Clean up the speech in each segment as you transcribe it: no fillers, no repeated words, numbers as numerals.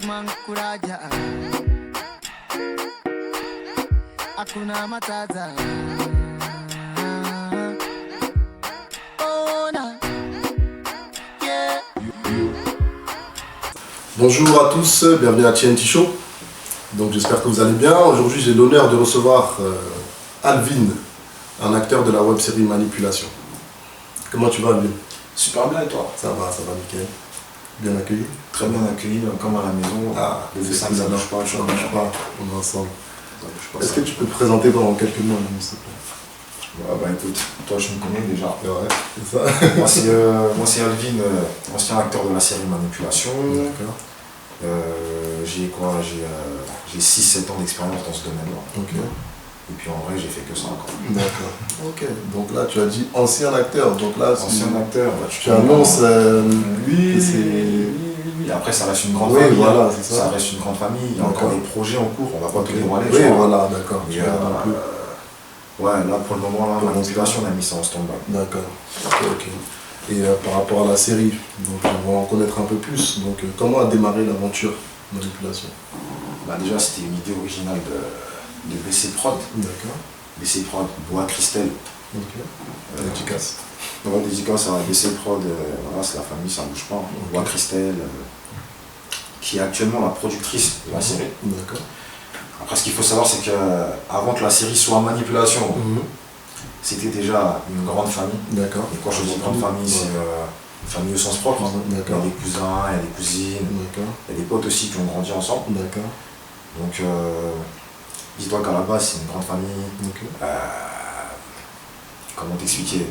man kuraja Hakuna matata Bonjour à tous, bienvenue à TNT Show. Donc j'espère que vous allez bien. Aujourd'hui j'ai l'honneur de recevoir Alvin, un acteur de la web-série Manipulation. Comment tu vas Alvin? Super bien et toi? Ça va nickel. Bien accueilli? Très bien accueilli, comme à la maison. Ah, les dessins, ça ne bouge pas, on est ensemble. Est-ce que tu peux te présenter pendant quelques mots, s'il te plaît? Bah écoute, toi je me connais déjà. Ouais, c'est ça. Moi c'est Alvin, ancien acteur de la série Manipulation. D'accord. J'ai 6-7 ans d'expérience dans ce domaine-là. Ok. Et puis en vrai j'ai fait que ça encore. D'accord. Ok. Donc là tu as dit ancien acteur. Donc là ancien acteur, bah, tu annonces oui. Après ça reste une grande famille. Voilà, c'est ça. Ça reste une grande famille. Il y a encore des projets en cours, on va pas tout dévoiler. Oui, voilà, d'accord. Ouais, là pour le moment, là, Manipulation, on a mis ça en stand-by. D'accord. Ok. Et par rapport à la série, donc on va en connaître un peu plus. Donc comment a démarré l'aventure Manipulation? Bah déjà c'était une idée originale de BC Prod. D'accord. BC Prod, Bois Christelle. Ok. Dédicace. Ouais, dédicace à BC Prod, voilà, c'est la famille, ça ne bouge pas. Okay. Bois Christelle, qui est actuellement la productrice de la série. D'accord. Après ce qu'il faut savoir c'est qu'avant que la série soit Manipulation, c'était déjà une grande famille. D'accord. Et quand je dis grande famille, c'est une famille au sens propre. Il y a des cousins, il y a des cousines, il y a des potes aussi qui ont grandi ensemble. D'accord. Donc dis-toi qu'à la base c'est une grande famille. Okay. Comment t'expliquer?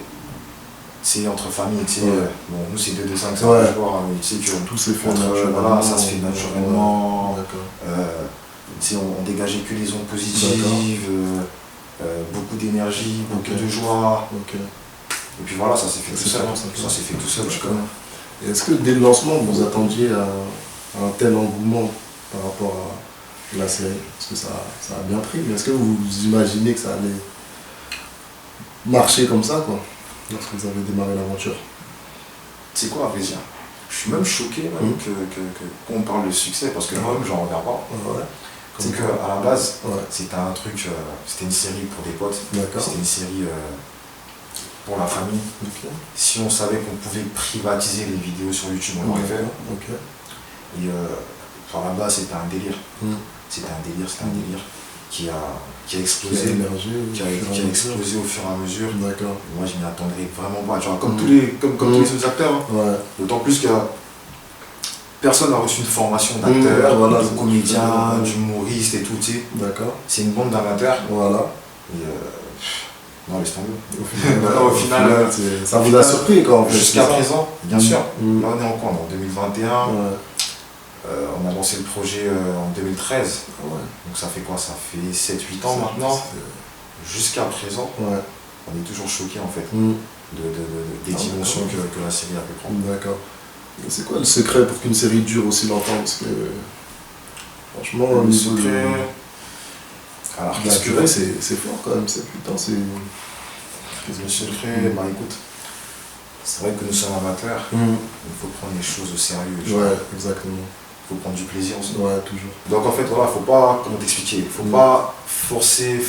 C'est entre familles, tu sais, bon, nous c'est 2 dessins que ça peut voir, mais tu sais que tout se fait voilà, ça se fait naturellement. D'accord. On dégageait que les ondes positives, beaucoup d'énergie, beaucoup de joie. Okay. Et puis voilà, ça s'est fait tout seul. Ça s'est fait tout seul, je connais. Et est-ce que dès le lancement, vous attendiez à un tel engouement par rapport à la série? Parce que ça a bien pris, mais est-ce que vous imaginez que ça allait marcher comme ça, quoi, lorsque vous avez démarré l'aventure? C'est quoi, à vrai dire? Je suis même choqué qu'on parle de succès, parce que moi-même, j'en reviens pas. Ouais. C'est qu'à la base, c'était un truc, c'était une série pour des potes, c'était une série pour la famille. Okay. Si on savait qu'on pouvait privatiser les vidéos sur YouTube, on l'aurait fait. Okay. Et à la base, c'était un délire. C'était un délire qui a explosé, qui a explosé au fur et à mesure. Moi, je m'y attendrais vraiment pas. Genre, comme tous les autres acteurs. Hein. D'autant plus que personne n'a reçu une formation d'acteur, de comédien, d'humoriste et tout, tu sais. C'est une bande d'amateurs. Voilà. Et non, laisse tomber. Au final, ça vous a surpris quand même. Jusqu'à présent, bien sûr. Là, on est en quoi? En 2021. On a lancé le projet en 2013. Donc ça fait quoi? Ça fait 7-8 ans maintenant. Jusqu'à présent, on est toujours choqué en fait des dimensions que la série a pu prendre. D'accord. C'est quoi le secret pour qu'une série dure aussi longtemps? Parce que franchement, le secret. Alors, qu'est-ce que c'est fort quand même, 7-8 ans, c'est. Le secret, bah écoute, c'est vrai que nous sommes amateurs, il faut prendre les choses au sérieux. Ouais, exactement. Il faut prendre du plaisir aussi. Ouais, toujours. Donc en fait, voilà, faut pas, comment t'expliquer, faut pas forcer. Tu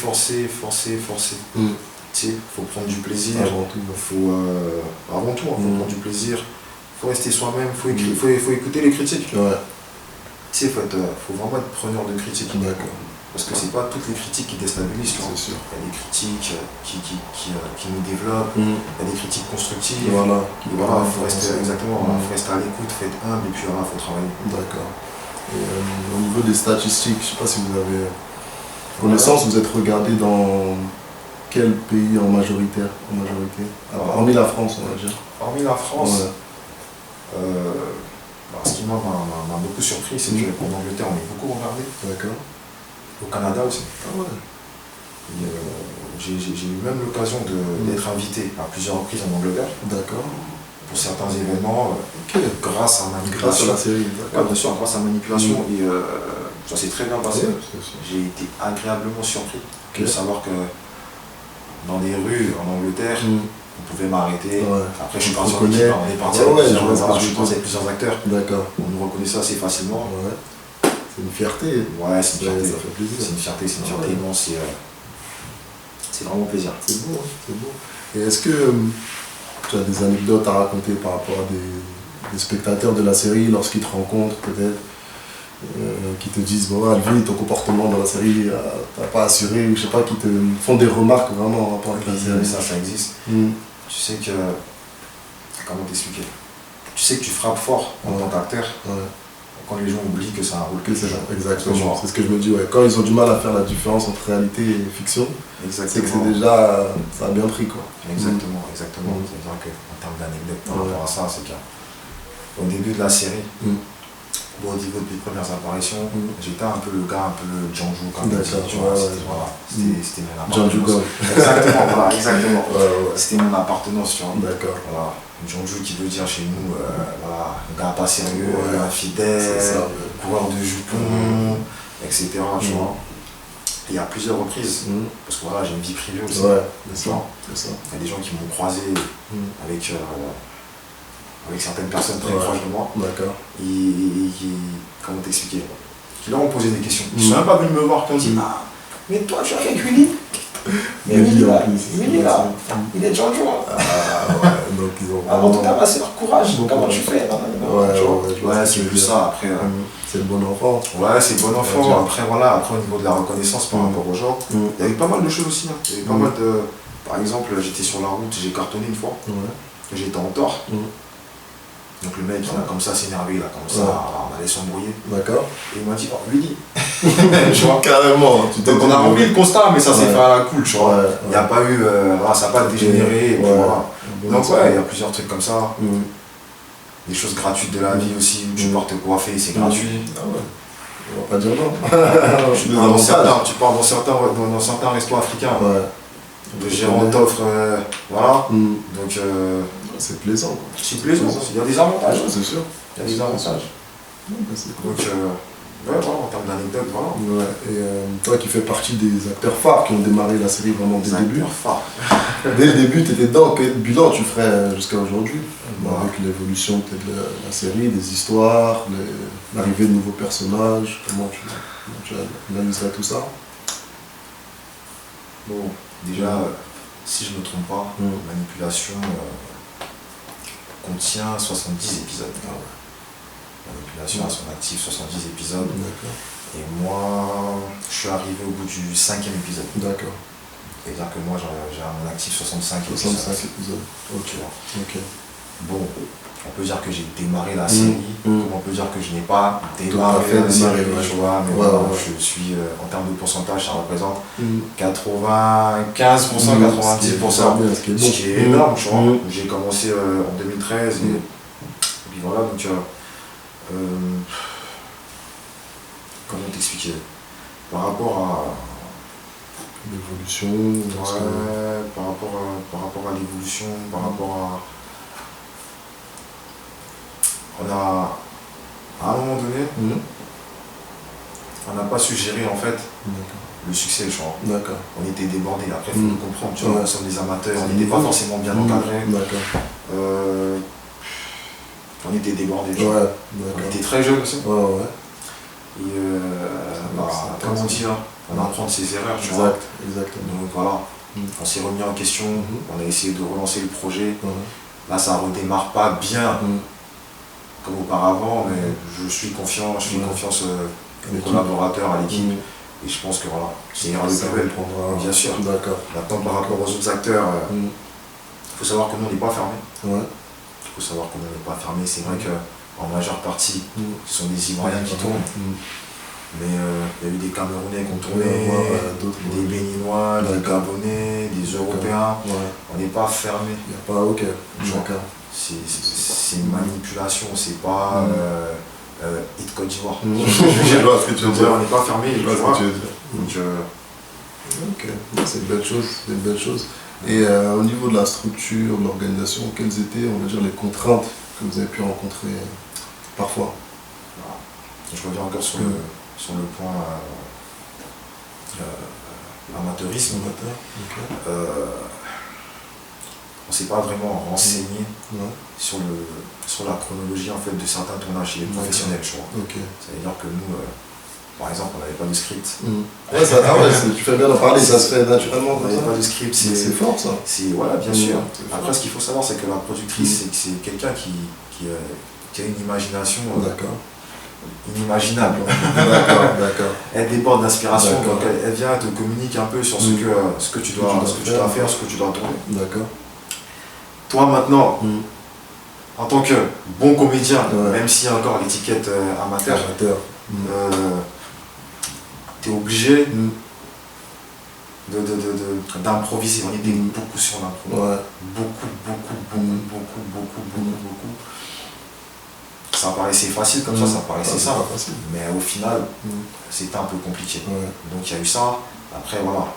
sais, faut prendre du plaisir. Avant tout. Avant tout, faut prendre du plaisir. Faut rester soi-même, faut écouter les critiques. Ouais. Tu sais, faut vraiment être preneur de critiques. D'accord. Parce que c'est pas toutes les critiques qui déstabilisent. C'est sûr. Il y a des critiques qui nous développent, il y a des critiques constructives. Voilà. Et voilà, il faut rester faut rester à l'écoute, faut être humble et puis voilà, il faut travailler. D'accord. Et au niveau des statistiques, je sais pas si vous avez connaissance, vous êtes regardé dans quel pays en majorité? Hormis la France, on va dire. Hormis la France, ce qui m'a beaucoup surpris, c'est qu'en Angleterre, on est beaucoup regardé. D'accord. Au Canada aussi. J'ai eu même l'occasion d'être invité à plusieurs reprises en Angleterre. D'accord. Pour certains événements, grâce à Manipulation. Grâce à la série. Ouais, bien sûr, grâce à Manipulation. Et ça s'est très bien passé. J'ai été agréablement surpris de savoir que dans les rues en Angleterre, on pouvait m'arrêter. Après, je suis parti en équipe, on est parti avec plusieurs acteurs. D'accord. On nous reconnaissait assez facilement. C'est une fierté. Ouais, c'est une fierté. Ça fait plaisir. C'est une fierté, c'est une fierté immense. C'est vraiment plaisir. C'est beau, hein, c'est beau. Et est-ce que tu as des anecdotes à raconter par rapport à des spectateurs de la série lorsqu'ils te rencontrent peut-être, qui te disent bon Alvin, ton comportement dans la série t'as pas assuré, ou je sais pas, qui te font des remarques vraiment en rapport avec la série? Ça existe. Tu sais que... Comment t'expliquer? Tu sais que tu frappes fort en tant qu'acteur quand les gens oublient que c'est un rôle que c'est ça, exactement. C'est ce que je me dis, ouais. Quand ils ont du mal à faire la différence entre réalité et fiction, c'est que c'est déjà, ça a bien pris, quoi. Exactement. C'est-à-dire qu'en termes d'anecdote par rapport à ça, c'est qu'au début de la série, bon, au niveau des premières apparitions, j'étais un peu le gars, un peu le Janju, comme tu dis, tu vois, c'était mon appartenance. Exactement, voilà, exactement. C'était mon appartenance, tu vois. D'accord. Voilà. Janju qui veut dire chez nous, voilà, un gars pas sérieux, infidèle, coureur de jupons, etc. Tu vois. Et à plusieurs reprises, parce que voilà, j'ai une vie privée aussi. Ouais, c'est ça. Il y a des gens qui m'ont croisé avec certaines personnes très proches de moi. D'accord. Et comment t'expliquer? Qui leur ont posé des questions. Ils ne sont même pas venus me voir, qui ont dit ah, mais toi tu es avec Willy? Mais Willy là, il est Janju. Donc ils ont. Avant tout cas, c'est leur courage. Comment tu fais? Ouais, c'est plus ça. Après, c'est le bon enfant. Ouais, c'est le bon enfant. Après, voilà, après au niveau de la reconnaissance par rapport aux gens, il y a eu pas mal de choses aussi. Il y a eu pas mal de. Par exemple, j'étais sur la route, j'ai cartonné une fois. J'étais en tort. Donc le mec, il a comme ça s'énervé, il a comme ça, on allait s'embrouiller. D'accord. Et il m'a dit, oh, Willy. Tu vois, carrément. Donc on a rempli le constat, mais ça s'est fait à la cool, tu vois. Il n'y a pas eu, ça n'a pas dégénéré. Et puis voilà. Donc ouais, il y a plusieurs trucs comme ça. Des choses gratuites de la vie aussi, où tu pars te coiffer, c'est gratuit. Ah ouais. On va pas dire non. Tu pars dans certains restos africains. Le gérant t'offre, voilà. Donc c'est plaisant. C'est plaisant, il y a des avantages. C'est sûr. Il y a des avantages. Donc, voilà, en termes d'anecdotes, voilà. Et toi qui fais partie des acteurs phares qui ont démarré la série vraiment dès le début. Phares. Dès le début, tu étais dedans. Quel bilan tu ferais jusqu'à aujourd'hui? Avec l'évolution de la série, des histoires, l'arrivée de nouveaux personnages, comment tu analyserais tout ça? Bon, déjà, si je ne me trompe pas, Manipulation contient 70 épisodes. Manipulation a son actif 70 épisodes. Et moi, je suis arrivé au bout du 5e épisode. D'accord. C'est-à-dire que moi, j'ai à mon actif 65 épisodes. 65 épisodes. Ok. Bon, on peut dire que j'ai démarré la série, comme on peut dire que je n'ai pas démarré la série, tu vois, mais je suis, en termes de pourcentage, ça représente 95%, 90%, ce qui est énorme, tu vois. J'ai commencé en 2013, et puis voilà, donc, comment t'expliquer? Par rapport à l'évolution, par rapport à l'évolution, par rapport à... On a, à un moment donné, on n'a pas su gérer en fait le succès, je crois. On était débordés, après il faut nous comprendre, tu vois, nous sommes des amateurs, on n'était pas forcément bien encadrés. On était débordés, tu vois. On était très jeunes aussi. Et comment dire, on apprend de ses erreurs, tu vois. Donc voilà, on s'est remis en question, on a essayé de relancer le projet. Là ça redémarre pas bien comme auparavant, mais je suis confiant, je fais confiance à mes collaborateurs, à l'équipe, et je pense que voilà, c'est ira le plus belle, bien sûr. Maintenant par rapport aux autres acteurs, il faut savoir que nous on n'est pas fermés. Il faut savoir que nous on n'est pas fermés, c'est vrai qu'en majeure partie, ce sont des Ivoiriens qui tournent. Mais il y a eu des Camerounais qui ont tourné, des Béninois, des Gabonais, des Européens. On n'est pas fermé. Il n'y a pas, ok. C'est une manipulation, c'est pas Hit Côte d'Ivoire. Je vois ce que tu veux dire. On n'est pas fermé. Je vois ce que tu veux dire. Donc, ok, c'est une belle chose. Et au niveau de la structure, de l'organisation, quelles étaient, on va dire, les contraintes que vous avez pu rencontrer parfois? Je reviens encore sur le point amateurisme. On ne s'est pas vraiment renseigné sur la chronologie en fait, de certains tournages chez les professionnels, je crois. Ça veut dire que nous, par exemple, on n'avait pas de script. Ouais, tu fais bien d'en parler, ça se fait naturellement. On n'avait pas de script, c'est fort ça. Voilà, bien sûr. Après, ce qu'il faut savoir, c'est que la productrice, c'est quelqu'un qui a une imagination inimaginable. D'accord. Elle déborde d'inspiration, donc elle vient, te communique un peu sur ce que tu dois faire, ce que tu dois tourner. D'accord. Toi maintenant, en tant que bon comédien, même s'il y a encore l'étiquette amateur, tu es obligé d'improviser. On était beaucoup sur l'impro. Beaucoup. Ça paraissait facile comme ça paraissait simple. Mais au final, c'était un peu compliqué. Donc il y a eu ça. Après, voilà.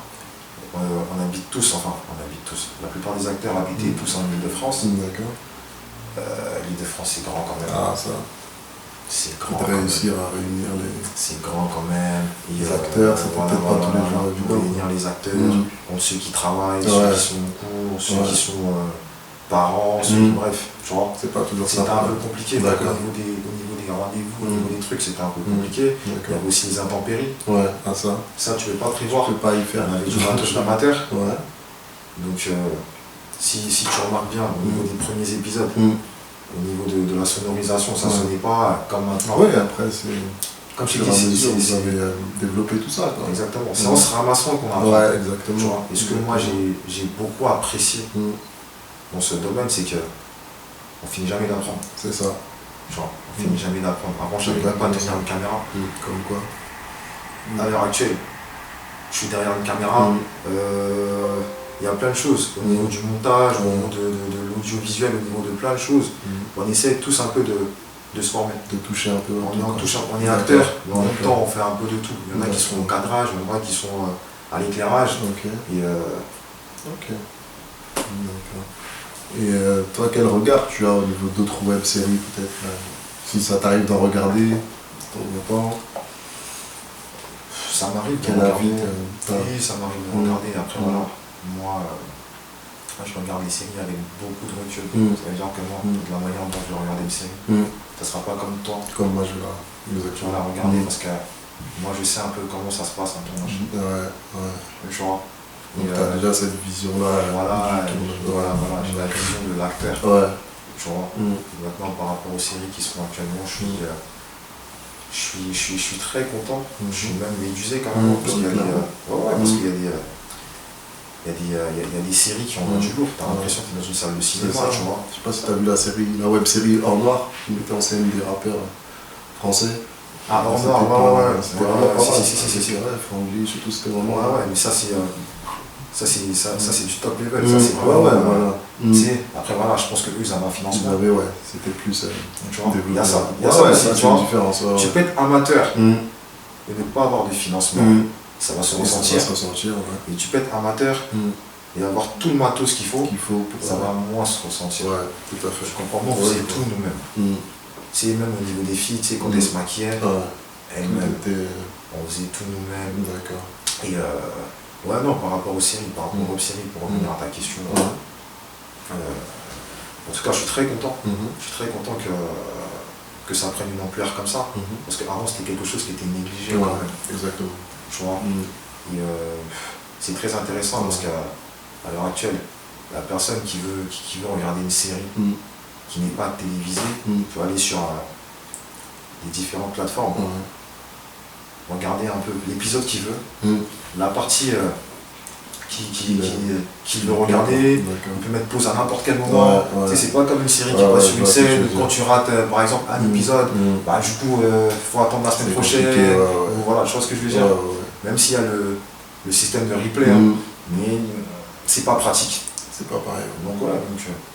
On habite tous. La plupart des acteurs habitaient tous en Ile-de-France. D'accord. L'Ile-de-France, c'est grand quand même. Ah, ça. C'est grand. De réussir à réunir les. C'est grand quand même. Les acteurs, ça peut être pas tous les jours évident. Réunir les acteurs, ceux qui travaillent, ceux qui sont en cours, ceux qui sont parents, bref, tu vois. C'est pas toujours ça. C'était un peu compliqué. Au niveau des rendez-vous, au niveau des trucs, c'était un peu compliqué. Il y avait aussi les intempéries. Ça, tu peux pas prévoir. Tu peux pas y faire. On avait du matos d'amateur. Ouais. Donc, si tu remarques bien, au niveau des premiers épisodes, au niveau de la sonorisation, ça sonnait pas comme maintenant. Oui, après, c'est. Comme je dis, vous avez développé tout ça. Quoi. Exactement. C'est en se ramassant qu'on apprend. Ouais, exactement. Et ce que moi j'ai beaucoup apprécié dans ce domaine, c'est que on finit jamais d'apprendre. C'est ça. On finit jamais d'apprendre. Avant, je savais même pas tenir une caméra. Comme quoi. À l'heure actuelle, je suis derrière une caméra. Il y a plein de choses. Au niveau du montage, au niveau de l'audiovisuel, au niveau de plein de choses. On essaie tous un peu de se former. De toucher un peu. On est acteur, mais en même temps on fait un peu de tout. Il y en a qui sont au cadrage, il y en a qui sont à l'éclairage. Et Et toi, quel regard tu as au niveau d'autres web-séries peut-être si ça t'arrive d'en regarder, ça m'arrive de regarder. Oui, ça m'arrive de regarder. Après voilà, moi je regarde les séries avec beaucoup de recul. Ça veut dire que moi, de la manière dont je vais regarder une série, ça sera pas comme toi. Comme moi je vais la regarder parce que moi je sais un peu comment ça se passe un tournage. Tu vois. Donc tu as déjà cette vision-là. Voilà, j'ai la vision de l'acteur. Tu vois. Maintenant par rapport aux séries qui sont actuellement, je suis très content. Je suis même médusé quand même parce qu'il y a des séries qui ont du lourd. Tu as l'impression que tu es dans une salle de cinéma, tu vois. Je sais pas si tu as vu la web-série Hors Noir qui mettait en scène des rappeurs français. Ah, Hors Noir, c'était vraiment pas mal. C'est vrai, Franglish, surtout c'était vraiment. Mais ça c'est du top level. Après voilà, je pense que eux ils avaient un financement. C'était plus. Il y a ça. C'est une différence. Tu peux être amateur et ne pas avoir de financement. Ça va se ressentir. Et tu peux être amateur et avoir tout le matos qu'il faut ça va moins se ressentir. Tout à fait. Je comprends bien, on faisait tout nous-mêmes. Même au niveau des filles, tu sais, quand elles se maquillaient, elles-mêmes, on faisait tout nous-mêmes. D'accord. Et par rapport aux séries, par rapport aux web-séries, pour revenir à ta question, en tout cas, je suis très content. Je suis très content que ça prenne une ampleur comme ça. Parce qu'avant, c'était quelque chose qui était négligé quand même. Exactement. Tu vois. Et c'est très intéressant parce qu'à l'heure actuelle, la personne qui veut regarder une série qui n'est pas télévisée peut aller sur les différentes plateformes, regarder un peu l'épisode qu'il veut, la partie qui veut regarder, on peut mettre pause à n'importe quel moment. C'est pas comme une série qui passe sur une scène, quand tu rates par exemple un épisode, du coup il faut attendre la semaine prochaine, voilà, tu vois ce que je veux dire. Même s'il y a le système de replay, mais c'est pas pratique. C'est pas pareil. Donc voilà,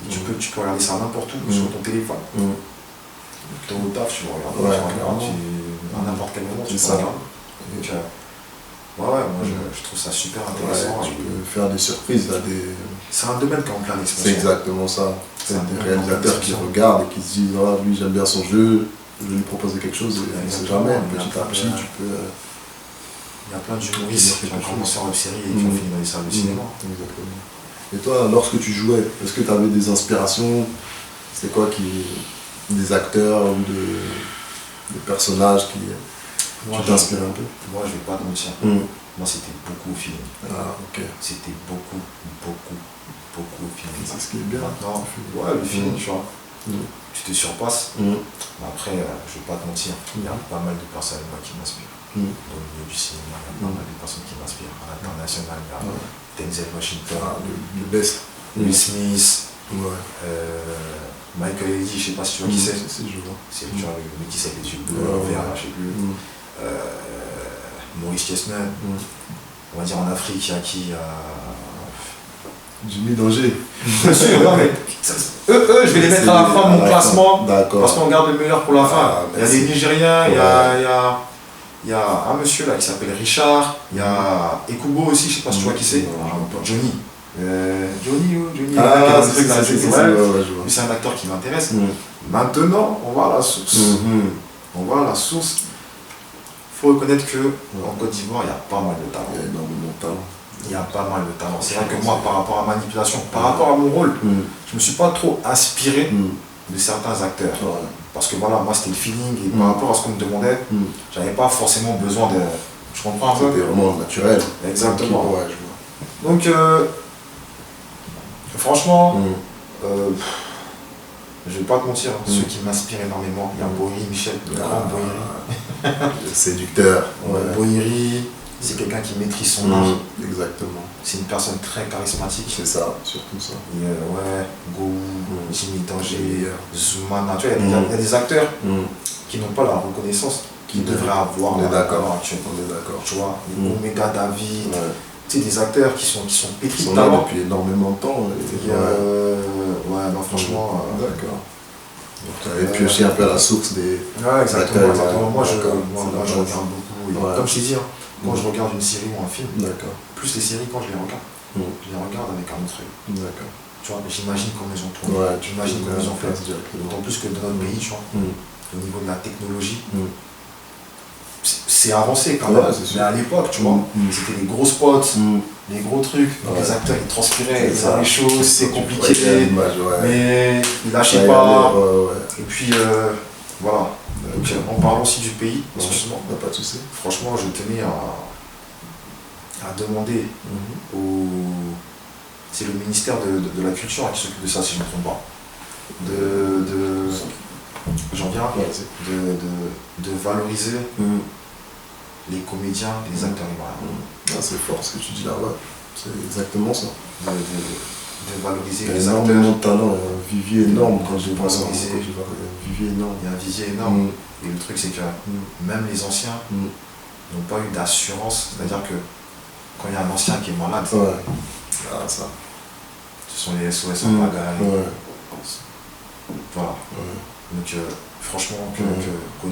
tu peux regarder ça n'importe où, sur ton téléphone. Ton taf, tu regardes, à n'importe quel moment, tu peux regarder. Donc, moi je trouve ça super intéressant. Tu peux faire des surprises. C'est un domaine qui est en plein expansion. C'est exactement ça. C'est des réalisateurs qui regardent et qui se disent lui j'aime bien son jeu, je vais lui proposer quelque chose et on ne sait jamais, petit à petit tu peux. Il y a plein d'humoristes qui ont commencé en web-série et qui ont fini dans les salles de cinéma. Exactement. Et toi, lorsque tu jouais, est-ce que tu avais des inspirations? C'était quoi des acteurs ou des personnages Moi, tu t'inspires un peu? Moi, je vais pas te mentir. Moi, c'était beaucoup au feeling. Ah, ok. C'était beaucoup au feeling. C'est ce qui est bien. Maintenant, ouais, le feeling, tu vois. Tu te surpasses. Mais après, je vais pas te mentir. Il y a pas mal de personnes moi, qui m'inspirent. Dans le milieu du cinéma, il y a pas mal de personnes qui m'inspirent. À l'international, il y a Denzel Washington, le best. Will Smith, Michael Ealy, je sais pas si tu vois qui c'est. Je vois. C'est tu vois, le métis avec les yeux bleus, verts, je sais plus. Maurice Chestnut. On va dire en Afrique, il y a qui Jimmy Danger. Bien sûr, non mais eux, je vais les mettre à la fin de mon classement. D'accord. Parce qu'on garde le meilleur pour la fin. Il y a des Nigériens, il y a un monsieur là qui s'appelle Richard, il y a Ekubo aussi, je sais pas si tu vois qui c'est. Johnny. Johnny. Ah, c'est un acteur qui m'intéresse. Maintenant, on va à la source. On va à la source. Il faut reconnaître qu'en Côte d'Ivoire, il y a pas mal de talent. Il y a énormément de talent. Il y a pas mal de talent. C'est vrai que moi, par rapport à manipulation, par rapport à mon rôle, je me suis pas trop inspiré de certains acteurs. Parce que voilà, moi c'était le feeling et par rapport à ce qu'on me demandait, j'avais pas forcément besoin de. Je comprends un peu. C'était vraiment naturel. Exactement. Ouais, je vois. Donc, franchement, je vais pas te mentir, ceux qui m'inspirent énormément, il y a Bohiri Michel, le grand Bohiri. Le séducteur. Bohiri, c'est quelqu'un qui maîtrise son art. Exactement. C'est une personne très charismatique. C'est ça, surtout ça. Gou, Jimmy Danger, Zoumana, tu vois, il y a des acteurs qui n'ont pas la reconnaissance qu'ils devraient avoir. On est d'accord. Actuellement. On est d'accord. Tu vois, Omega David, tu sais, des acteurs qui sont pétris de là talent. depuis énormément de temps. Non, franchement. D'accord. Et puis aussi un peu à la source des. Ouais, exactement. Moi, je regarde beaucoup. Ouais. Comme je t'ai dit, quand je regarde une série ou un film, plus les séries, quand je les regarde, avec un autre œil. D'accord. Tu vois, j'imagine comment ils ont tourné, j'imagine comment ils ont fait. D'autant plus que dans notre pays, tu vois, au niveau de la technologie, c'est avancé quand même. Mais à l'époque, tu vois, c'était les gros spots, les gros trucs. Les acteurs, ils transpiraient, ils faisaient les choses, c'était compliqué. Mais ils lâchaient pas. Et puis, voilà. Donc, en parlant aussi du pays, excuse-moi, pas de souci. Franchement, je tenais à demander c'est le ministère de la Culture qui s'occupe de ça, si je ne me trompe pas. J'en viens, de valoriser les comédiens et les acteurs ivoiriens. C'est fort ce que tu dis là, c'est exactement ça. De valoriser les acteurs. Il y a énormément de talent, un vivier énorme quand j'ai pensé. Il y a un vivier énorme. Et le truc, c'est que même les anciens n'ont pas eu d'assurance. C'est-à-dire que quand il y a un ancien qui est malade, ça. Ce sont les SOS en pagaille. Voilà. Donc, franchement, qu'au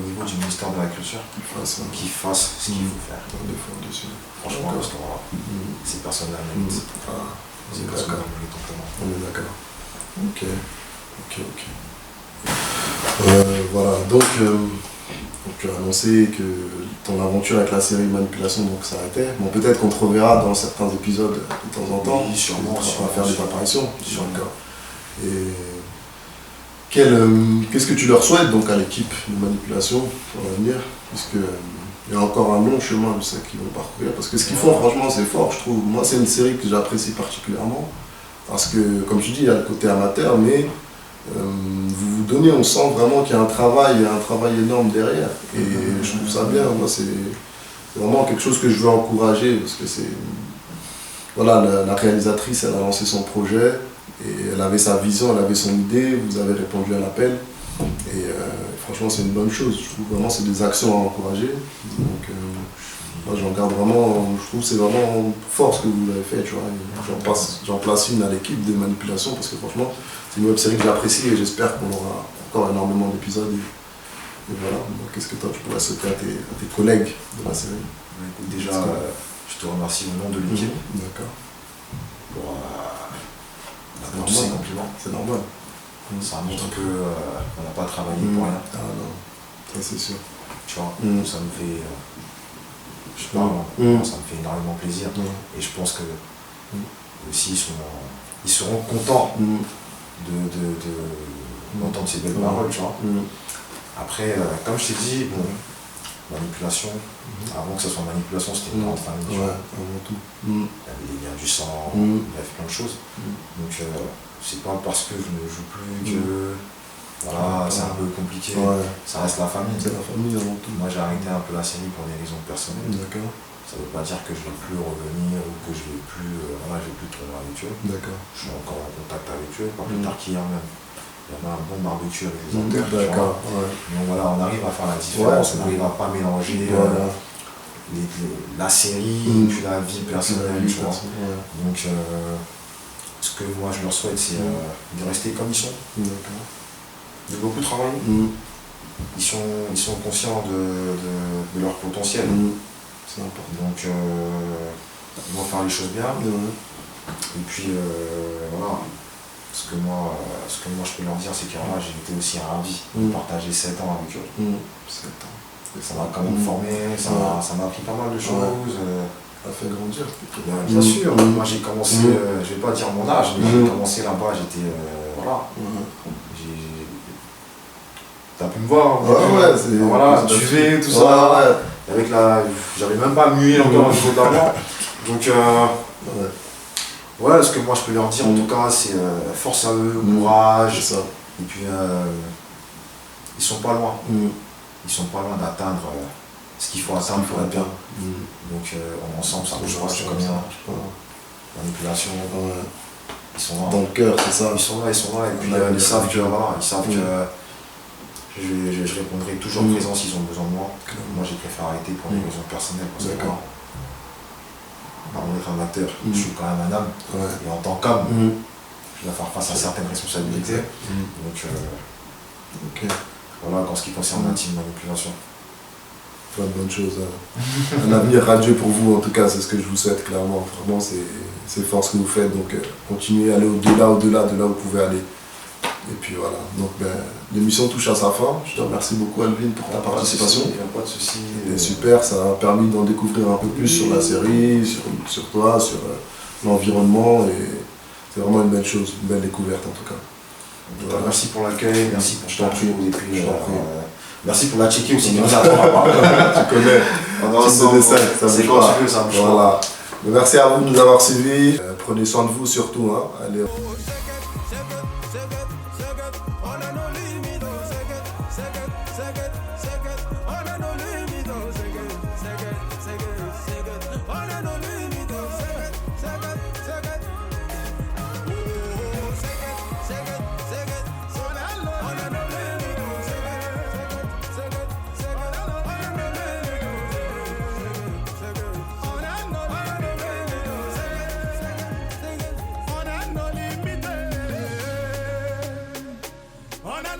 niveau du ministère de la Culture, qu'ils fassent ce qu'il faut faire. Franchement, parce que voilà, ces personnes-là méritent. On est d'accord. Ok. Voilà, donc tu as annoncé que ton aventure avec la série Manipulation s'arrêtait. Bon, peut-être qu'on te reverra dans certains épisodes de temps en temps. Oui, sûrement. On va faire des apparitions. D'accord. Et qu'est-ce que tu leur souhaites donc à l'équipe de Manipulation pour l'avenir, puisque il y a encore un long chemin, je sais, qu'ils vont parcourir, parce que ce qu'ils font, franchement, c'est fort, je trouve. Moi, c'est une série que j'apprécie particulièrement, parce que, comme tu dis, il y a le côté amateur, mais vous donnez, on sent vraiment qu'il y a un travail énorme derrière, et je trouve ça bien. Moi, c'est vraiment quelque chose que je veux encourager, parce que c'est... Voilà, la réalisatrice, elle a lancé son projet, et elle avait sa vision, elle avait son idée, vous avez répondu à l'appel. Et franchement, c'est une bonne chose. Je trouve vraiment c'est des actions à encourager. Donc, moi, j'en garde vraiment. Je trouve que c'est vraiment fort ce que vous avez fait. Tu vois. J'en place une à l'équipe de Manipulation parce que franchement, c'est une web série que j'apprécie et j'espère qu'on aura encore énormément d'épisodes. Et voilà. Donc, qu'est-ce que toi tu pourrais souhaiter à tes collègues de la série? Écoute, déjà, je te remercie au nom de l'équipe. D'accord. Pour tous ces compliments. C'est normal. Ça montre qu'on n'a pas travaillé pour rien. Ah non, ça c'est sûr. Tu vois, ça me fait. Je sais pas, ça me fait énormément plaisir. Et je pense que aussi ils seront contents d'entendre ces belles paroles, tu vois. Après, comme je t'ai dit, manipulation. Avant que ce soit manipulation, c'était une grande famille. Ouais, avant tout. Il y avait les liens du sang, il y avait plein de choses. Donc c'est pas parce que je ne joue plus que voilà, c'est un peu compliqué. Ça reste la famille. C'est la famille avant tout. Moi j'ai arrêté un peu la série pour des raisons personnelles. D'accord. Ça veut pas dire que je ne vais plus revenir ou que je vais plus, voilà, je vais plus tourner avec eux. D'accord. Je suis encore en contact avec eux, pas plus tard qu'hier même. Il y avait un bon barbecue avec les acteurs. D'accord. Donc voilà, on arrive à faire la différence, on n'arrive à pas mélanger la série et puis la vie personnelle. Tu vois. Donc ce que moi je leur souhaite, c'est de rester comme ils sont, de beaucoup travailler. Ils sont conscients de leur potentiel. C'est important. Donc ils vont faire les choses bien. Et puis voilà, ce que moi je peux leur dire, c'est que voilà, j'ai été aussi ravi de partager 7 ans avec eux. 7 ans. Ça m'a quand même formé, ça m'a appris pas mal de choses. Ça fait grandir. Bien sûr, moi j'ai commencé, je vais pas dire mon âge, mais j'ai commencé là-bas, j'étais voilà. T'as pu me voir, voilà, tu vais, tout ça. Avec j'avais même pas mué encore au niveau de la voix. Donc voilà, ce que moi je peux leur dire en tout cas, c'est force à eux, courage. Et puis ils sont pas loin. Ils sont pas loin d'atteindre ce qu'il faut atteindre pour être bien. Donc ensemble ça bouge pas, tu connais. Manipulation. Ils sont là. Dans le cœur, c'est ça. Ils sont là, et puis ils savent que voilà, je répondrai toujours présent s'ils ont besoin de moi. Moi j'ai préféré arrêter pour des raisons personnelles. Parce que avant d'être un acteur, je suis quand même un homme. Et en tant qu'homme, je dois faire face à certaines responsabilités. Donc voilà, en ce qui concerne la team manipulation. Plein de bonnes choses. Un avenir radieux pour vous, en tout cas, c'est ce que je vous souhaite clairement. Vraiment, c'est fort ce que vous faites. Donc continuez à aller au-delà de là où vous pouvez aller. Et puis voilà, donc l'émission touche à sa fin. Je te remercie beaucoup Alvin pour ta participation. Il n'y a pas de souci. Super, ça a permis d'en découvrir un peu plus sur la série, sur toi, sur l'environnement. Et c'est vraiment une belle chose, une belle découverte en tout cas. Voilà. Merci pour l'accueil, merci pour ton tour. Et puis merci pour la checker aussi. Tu connais. C'est quand tu veux, ça me voilà. Merci à vous de nous avoir suivis. Prenez soin de vous surtout. Allez. Second,